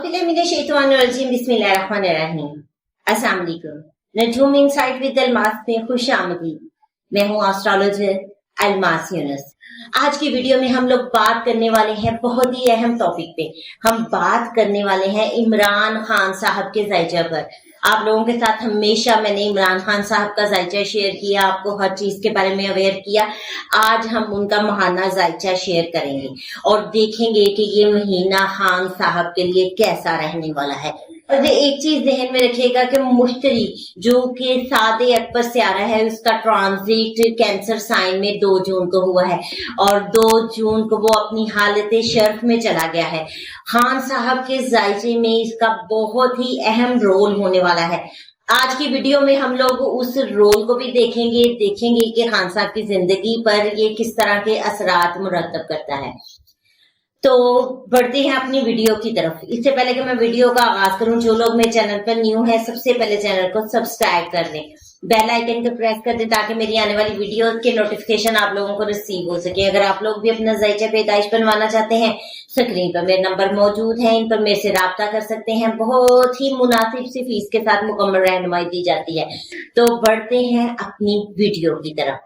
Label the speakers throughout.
Speaker 1: बिस्मिल्लाहिर्रहमानिर्रहीम। अस्सलाम वालेकुम। नजूम इनसाइट विद अलमास में खुश आमदीद। मैं हूँ एस्ट्रोलॉजर अलमास यूनुस। आज की वीडियो में हम लोग बात करने वाले हैं बहुत ही अहम टॉपिक पे। हम बात करने वाले हैं इमरान खान साहब के जायजा पर। आप लोगों के साथ हमेशा मैंने इमरान खान साहब का जायजा शेयर किया, आपको हर चीज के बारे में अवेयर किया। आज हम उनका माहाना जायजा शेयर करेंगे और देखेंगे कि ये महीना खान साहब के लिए कैसा रहने वाला है। और एक चीज ध्यान में रखिएगा कि मुश्तरी जो कि सादे अकबर सियारा है, उसका ट्रांजिट कैंसर साइन में 2 जून को हुआ है और 2 जून को वो अपनी हालत शर्फ में चला गया है। खान साहब के जायजे में इसका बहुत ही अहम रोल होने वाला है। आज की वीडियो में हम लोग उस रोल को भी देखेंगे कि खान साहब की जिंदगी पर ये किस तरह के असरात मुरतब करता है। तो बढ़ते हैं अपनी वीडियो की तरफ। इससे पहले कि मैं वीडियो का आगाज करूं, जो लोग मेरे चैनल पर न्यू है सबसे पहले चैनल को सब्सक्राइब कर लें, बेल आइकन को प्रेस कर दें ताकि मेरी आने वाली वीडियो के नोटिफिकेशन आप लोगों को रिसीव हो सके। अगर आप लोग भी अपना जायजा पैदाइश बनवाना चाहते हैं, स्क्रीन पर मेरे नंबर मौजूद है, इन पर मेरे से राब्ता कर सकते हैं। बहुत ही मुनासिब सी फीस के साथ मुकम्मल रहनुमाई दी जाती है। तो बढ़ते हैं अपनी वीडियो की तरफ।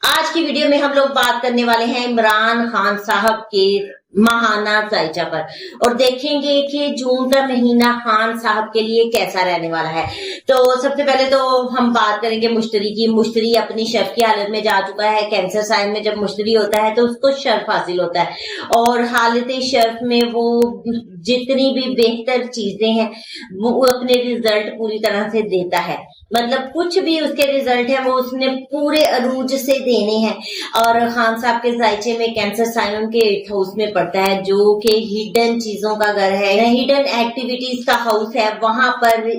Speaker 1: आज की वीडियो में हम लोग बात करने वाले हैं इमरान खान साहब के माहाना जायजा पर और देखेंगे कि जून का महीना खान साहब के लिए कैसा रहने वाला है। तो सबसे पहले तो हम बात करेंगे मुश्तरी की। मुश्तरी अपनी शर्फ की हालत में जा चुका है। कैंसर साइन में जब मुश्तरी होता है तो उसको शर्फ हासिल होता है और हालत शर्फ में वो जितनी भी बेहतर चीजें हैं वो अपने रिजल्ट पूरी तरह से देता है। मतलब कुछ भी उसके रिजल्ट है वो उसने पूरे अरूज से देने हैं। और खान साहब के जायचे में कैंसर साइन उनके 8th हाउस में पड़ता है, जो कि हिडन चीजों का घर है, हिडन एक्टिविटीज का हाउस है। वहां पर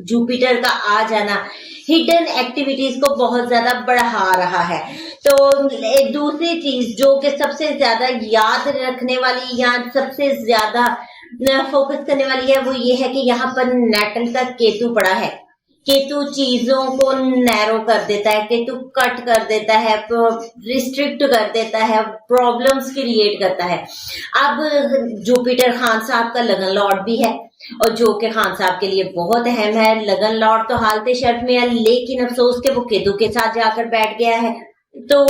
Speaker 1: जुपिटर का आ जाना हिडन एक्टिविटीज को बहुत ज्यादा बढ़ा रहा है। तो एक दूसरी चीज जो कि सबसे ज्यादा याद रखने वाली या सबसे ज्यादा फोकस करने वाली है वो ये है कि यहाँ पर नेटल का केतु पड़ा है। केतु चीजों को नैरो कर देता है, केतु कट कर देता है, रिस्ट्रिक्ट कर देता है, प्रॉब्लम्स क्रिएट करता है। अब जुपिटर खान साहब का लगन लॉर्ड भी है और जो कि खान साहब के लिए बहुत अहम है। लगन लॉर्ड तो हालत शर्फ में है, लेकिन अफसोस के वो केतु के साथ जाकर बैठ गया है। तो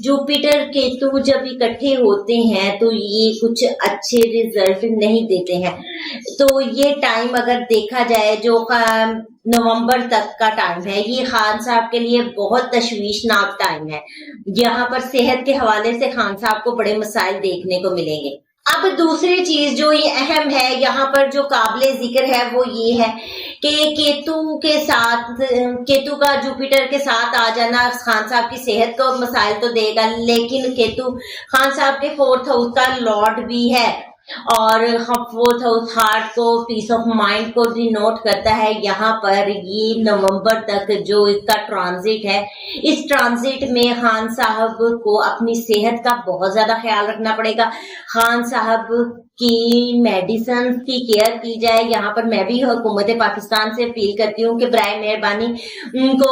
Speaker 1: जुपिटर केतु जब इकट्ठे होते हैं तो ये कुछ अच्छे रिजल्ट नहीं देते हैं। तो ये टाइम अगर देखा जाए जो नवंबर तक का टाइम है, ये खान साहब के लिए बहुत तशवीशनाक टाइम है। यहाँ पर सेहत के हवाले से खान साहब को बड़े मसाइल देखने को मिलेंगे। अब दूसरी चीज जो ये अहम है यहाँ पर जो काबिले जिक्र है वो ये है कि केतु का जुपिटर के साथ आ जाना खान साहब की सेहत को मसाइल तो देगा, लेकिन केतु खान साहब के 4th हाउस का लॉर्ड भी है और 4th हाउस हार्ट को, पीस ऑफ माइंड को डिनोट करता है। यहाँ पर ये नवंबर तक जो इसका ट्रांजिट है, इस ट्रांजिट में खान साहब को अपनी सेहत का बहुत ज्यादा ख्याल रखना पड़ेगा। खान साहब की मेडिसिन की केयर की जाए। यहाँ पर मैं भी हुकूमत पाकिस्तान से अपील करती हूँ कि बराए मेहरबानी उनको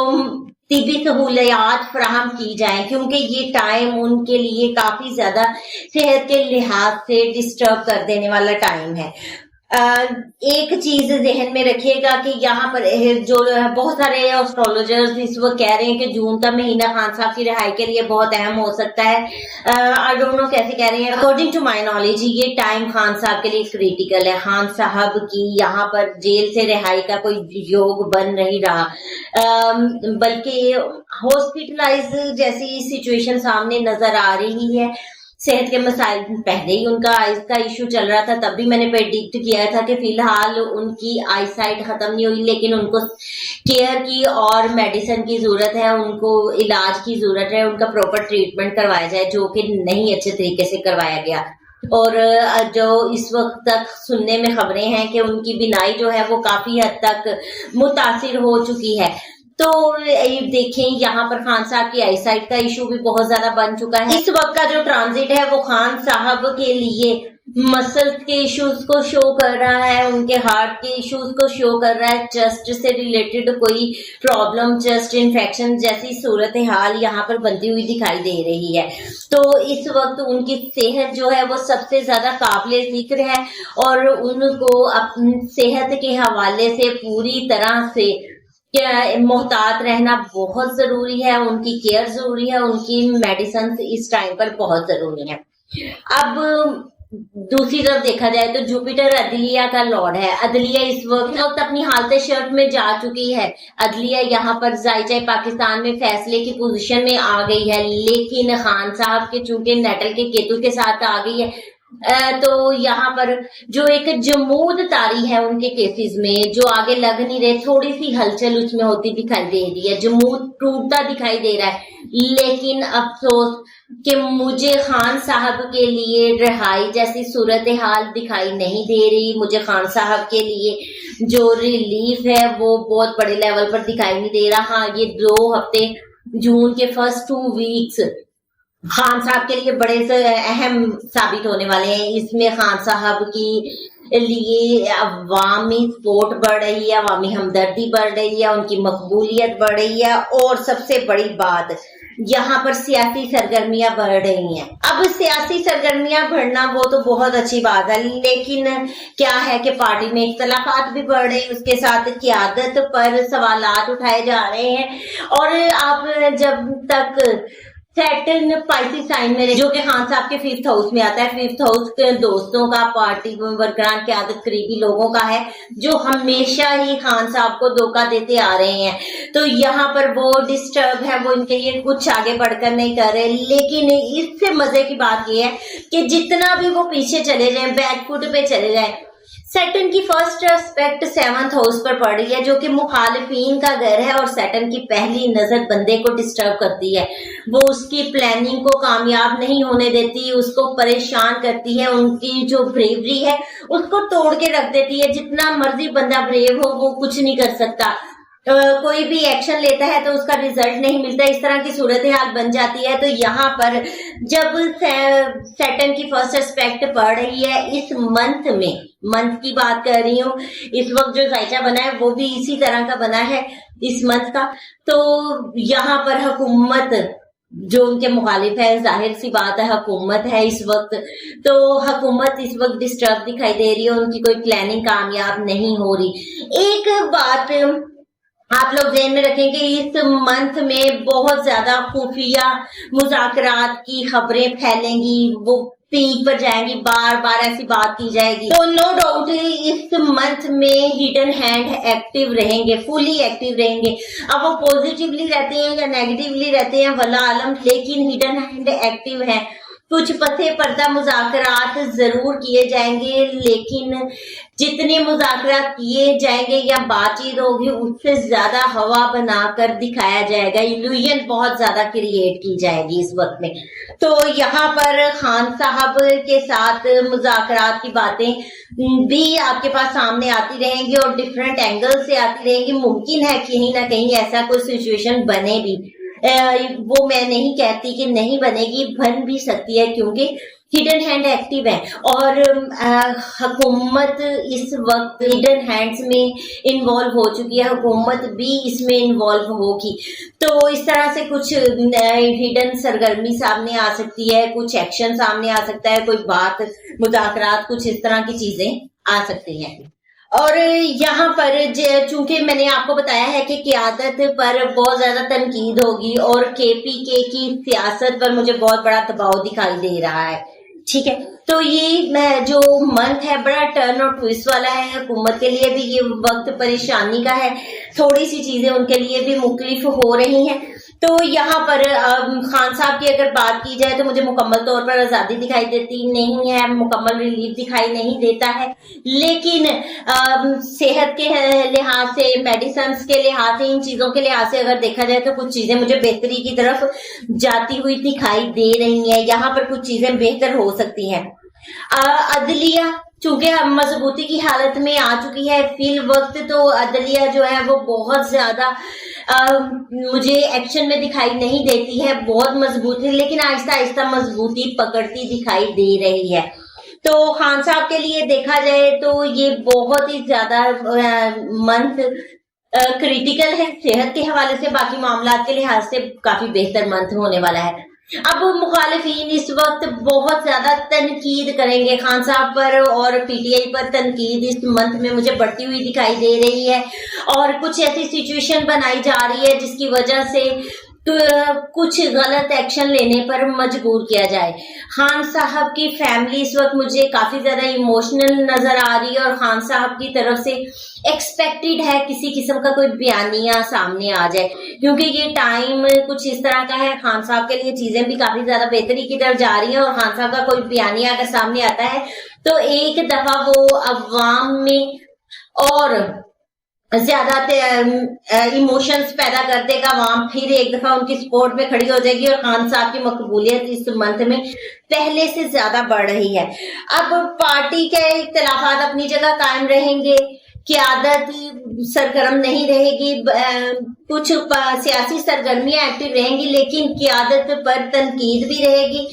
Speaker 1: तिबी सहूलियात फराहम की जाए, क्योंकि ये टाइम उनके लिए काफी ज्यादा सेहत के लिहाज से डिस्टर्ब कर देने वाला टाइम है। एक चीज ज़हन में रखिएगा कि यहाँ पर जो बहुत सारे एस्ट्रोलॉजर्स इस वक्त कह रहे हैं कि जून का महीना खान साहब की रिहाई के लिए बहुत अहम हो सकता है। आई डोंट नो कैसे कह रहे हैं। अकॉर्डिंग टू माय नॉलेज ये टाइम खान साहब के लिए क्रिटिकल है। खान साहब की यहाँ पर जेल से रिहाई का कोई योग बन नहीं रहा, बल्कि हॉस्पिटलाइज जैसी सिचुएशन सामने नजर आ रही है। सेहत के मसाइल पहले ही उनका आइस का इशू चल रहा था, तब भी मैंने प्रेडिक्ट किया था कि फिलहाल उनकी आई साइट खत्म नहीं हुई, लेकिन उनको केयर की और मेडिसिन की जरूरत है, उनको इलाज की जरूरत है, उनका प्रॉपर ट्रीटमेंट करवाया जाए, जो कि नहीं अच्छे तरीके से करवाया गया। और जो इस वक्त तक सुनने में खबरें हैं कि उनकी बीनाई जो है वो काफी हद तक मुतासिर हो चुकी है। तो देखें यहाँ पर खान साहब की आईसाइट का इशू भी बहुत ज्यादा बन चुका है। इस वक्त का जो ट्रांजिट है वो खान साहब के लिए मसल्स के इश्यूज को शो कर रहा है, उनके हार्ट के इश्यूज को शो कर रहा है, चेस्ट से रिलेटेड कोई प्रॉब्लम, चेस्ट इन्फेक्शन जैसी सूरत हाल यहाँ पर बनती हुई दिखाई दे रही है। तो इस वक्त उनकी सेहत जो है वो सबसे ज्यादा काबिले जिक्र है और उनको अपनी सेहत के हवाले से पूरी तरह से मोहतात रहना बहुत जरूरी है, उनकी केयर जरूरी है, उनकी मेडिसिन इस टाइम पर बहुत जरूरी है। अब दूसरी तरफ देखा जाए तो जुपिटर अदलिया का लॉर्ड है। अदलिया इस वक्त अपनी हालत शर्त में जा चुकी है। अदलिया यहाँ पर जायचा पाकिस्तान में फैसले की पोजीशन में आ गई है, लेकिन खान साहब के चूंकि नेटल के केतु के साथ आ गई है, तो यहाँ पर जो एक जमूद तारी है उनके केसेस में, जो आगे लग नहीं रहे, थोड़ी सी हलचल उसमें होती दिखाई दे रही है, जमूद टूटता दिखाई दे रहा है। लेकिन अफसोस कि मुझे खान साहब के लिए रिहाई जैसी सूरत हाल दिखाई नहीं दे रही। मुझे खान साहब के लिए जो रिलीफ है वो बहुत बड़े लेवल पर दिखाई नहीं दे रहा। हाँ, ये 2 हफ्ते जून के फर्स्ट 2 वीक्स खान साहब के लिए बड़े अहम साबित होने वाले हैं। इसमें खान साहब की लिए अवामी सपोर्ट बढ़ रही है, अवामी हमदर्दी बढ़ रही है, उनकी मकबूलियत बढ़ रही है और सबसे बड़ी बात यहाँ पर सियासी सरगर्मियां बढ़ रही हैं। अब सियासी सरगर्मियां बढ़ना वो तो बहुत अच्छी बात है, लेकिन क्या है कि पार्टी में इख्तलाफात भी बढ़ रहे हैं, उसके साथ क़यादत पर सवालात उठाए जा रहे हैं। और आप जब तक सैटर्न पाइसिस साइन में, जो कि खान साहब के 5th हाउस में आता है, 5th हाउस के दोस्तों का, पार्टी वर्करान की आदत, करीबी लोगों का है, जो हमेशा ही खान साहब को धोखा देते आ रहे हैं। तो यहाँ पर वो डिस्टर्ब है, वो इनके लिए कुछ आगे बढ़कर नहीं कर रहे। लेकिन इससे मजे की बात यह है कि जितना भी वो पीछे चले जाए, बैकफुट पे चले जाए, सैटर्न की फर्स्ट एस्पेक्ट 7th हाउस पर पड़ रही है, जो कि मुखालिफिन का घर है और सैटर्न की पहली नजर बंदे को डिस्टर्ब करती है। वो उसकी प्लानिंग को कामयाब नहीं होने देती, उसको परेशान करती है, उनकी जो ब्रेवरी है उसको तोड़ के रख देती है। जितना मर्जी बंदा ब्रेव हो, वो कुछ नहीं कर सकता। कोई भी एक्शन लेता है तो उसका रिजल्ट नहीं मिलता, इस तरह की सूरत हाल बन जाती है। तो यहाँ पर जब सैटर्न की फर्स्ट एस्पेक्ट पड़ रही है इस मंथ में, मंथ की बात कर रही हूँ, इस वक्त जो जायचा बना है वो भी इसी तरह का बना है इस मंथ का। तो यहाँ पर हुकूमत जो उनके मुखालिफ है, जाहिर सी बात है हुकूमत है इस वक्त, तो हुकूमत इस वक्त डिस्टर्ब दिखाई दे रही है, उनकी कोई प्लानिंग कामयाब नहीं हो रही। एक बात आप लोग ध्यान में रखें कि इस मंथ में बहुत ज्यादा खुफिया मुज़ाकरात की खबरें फैलेंगी, वो पीक पर जाएंगी, बार बार ऐसी बात की जाएगी। तो नो डाउट इस मंथ में हिडन हैंड एक्टिव रहेंगे, फुली एक्टिव रहेंगे। अब वो पॉजिटिवली रहते हैं या नेगेटिवली रहते हैं वल्लाह आलम, लेकिन हिडन हैंड एक्टिव है। कुछ पथे पर्दा मुज़ाकरात जरूर किए जाएंगे, लेकिन जितने मुज़ाकरात किए जाएंगे या बातचीत होगी उससे ज्यादा हवा बनाकर दिखाया जाएगा, इल्यूजन बहुत ज्यादा क्रिएट की जाएगी इस वक्त में। तो यहाँ पर खान साहब के साथ मुज़ाकरात की बातें भी आपके पास सामने आती रहेंगी और डिफरेंट एंगल से आती रहेंगी। मुमकिन है कहीं ना कहीं ऐसा कोई सिचुएशन बने भी, वो मैं नहीं कहती कि नहीं बनेगी, बन भी सकती है, क्योंकि हिडन हैंड एक्टिव है और हुकूमत इस वक्त हिडन हैंड्स में इन्वॉल्व हो चुकी है, हुकूमत भी इसमें इन्वॉल्व होगी। तो इस तरह से कुछ हिडन सरगर्मी सामने आ सकती है, कुछ एक्शन सामने आ सकता है, कोई बात, मुज़ाकरात, कुछ इस तरह की चीजें आ सकती हैं। और यहाँ पर चूंकि मैंने आपको बताया है कि क़यादत पर बहुत ज्यादा तनकीद होगी और KPK की सियासत पर मुझे बहुत बड़ा दबाव दिखाई दे रहा है, ठीक है। तो ये जो मंथ है बड़ा टर्न और ट्विस्ट वाला है, हुकूमत के लिए भी ये वक्त परेशानी का है, थोड़ी सी चीजें उनके लिए भी मुख्तलिफ हो रही हैं। तो यहाँ पर खान साहब की अगर बात की जाए तो मुझे मुकम्मल तौर पर आज़ादी दिखाई देती नहीं है, मुकम्मल रिलीफ दिखाई नहीं देता है, लेकिन सेहत के लिहाज से, मेडिसिन के लिहाज से, इन चीजों के लिहाज से अगर देखा जाए तो कुछ चीजें मुझे बेहतरी की तरफ जाती हुई दिखाई दे रही हैं। यहाँ पर कुछ चीजें बेहतर हो सकती हैं। अदलिया चूंकि मजबूती की हालत में आ चुकी है फिल वक्त, तो अदलिया जो है वो बहुत ज्यादा मुझे एक्शन में दिखाई नहीं देती है, बहुत मजबूत है, लेकिन आहिस्ता आहिस्ता मजबूती पकड़ती दिखाई दे रही है। तो खान साहब के लिए देखा जाए तो ये बहुत ही ज्यादा मंथ क्रिटिकल है सेहत के हवाले से, बाकी मामला के लिहाज से काफी बेहतर मंथ होने वाला है। अब मुखालिफिन इस वक्त बहुत ज्यादा तनकीद करेंगे खान साहब पर, और पीटीआई पर तनकीद इस मंथ में मुझे बढ़ती हुई दिखाई दे रही है, और कुछ ऐसी सिचुएशन बनाई जा रही है जिसकी वजह से तो कुछ गलत एक्शन लेने पर मजबूर किया जाए। खान साहब की फैमिली इस वक्त मुझे काफी ज्यादा इमोशनल नजर आ रही है, और खान साहब की तरफ से एक्सपेक्टेड है किसी किस्म का कोई बयानिया सामने आ जाए, क्योंकि ये टाइम कुछ इस तरह का है, खान साहब के लिए चीजें भी काफी ज्यादा बेहतरी की तरफ जा रही हैं, और खान साहब का कोई बयानिया अगर सामने आता है तो एक दफा वो अवाम में और ज्यादा इमोशंस पैदा कर देगा, अवाम फिर एक दफा उनकी सपोर्ट में खड़ी हो जाएगी, और खान साहब की मकबूलियत इस मंथ में पहले से ज्यादा बढ़ रही है। अब पार्टी के इख्तिलाफात अपनी जगह कायम रहेंगे, क़यादत सरगर्म नहीं रहेगी, कुछ सियासी सरगर्मियां एक्टिव रहेंगी, लेकिन क़यादत पर तनकीद भी रहेगी,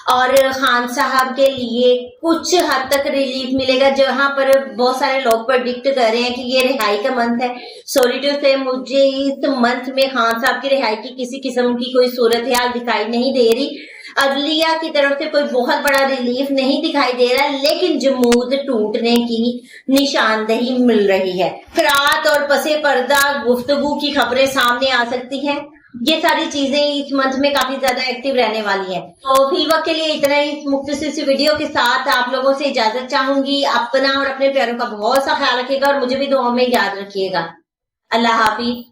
Speaker 1: और खान साहब के लिए कुछ हद तक रिलीफ मिलेगा। जहां पर बहुत सारे लोग प्रेडिक्ट कर रहे हैं कि ये रिहाई का मंथ है, सॉलिट्यूड से मुझे इस मंथ में खान साहब की रिहाई की किसी किस्म की कोई सूरत हाल दिखाई नहीं दे रही। अदलिया की तरफ से कोई बहुत बड़ा रिलीफ नहीं दिखाई दे रहा, लेकिन जमूद टूटने की निशानदही मिल रही है। खरात और पसे पर्दा गुफ्तगू की खबरें सामने आ सकती हैं। ये सारी चीजें इस मंथ में काफी ज्यादा एक्टिव रहने वाली हैं। तो फिल वक्त के लिए इतना ही। मुख्तसर सी वीडियो के साथ आप लोगों से इजाजत चाहूंगी। अपना और अपने प्यारों का बहुत सा ख्याल रखिएगा, और मुझे भी दुआ में याद रखिएगा। अल्लाह हाफिज।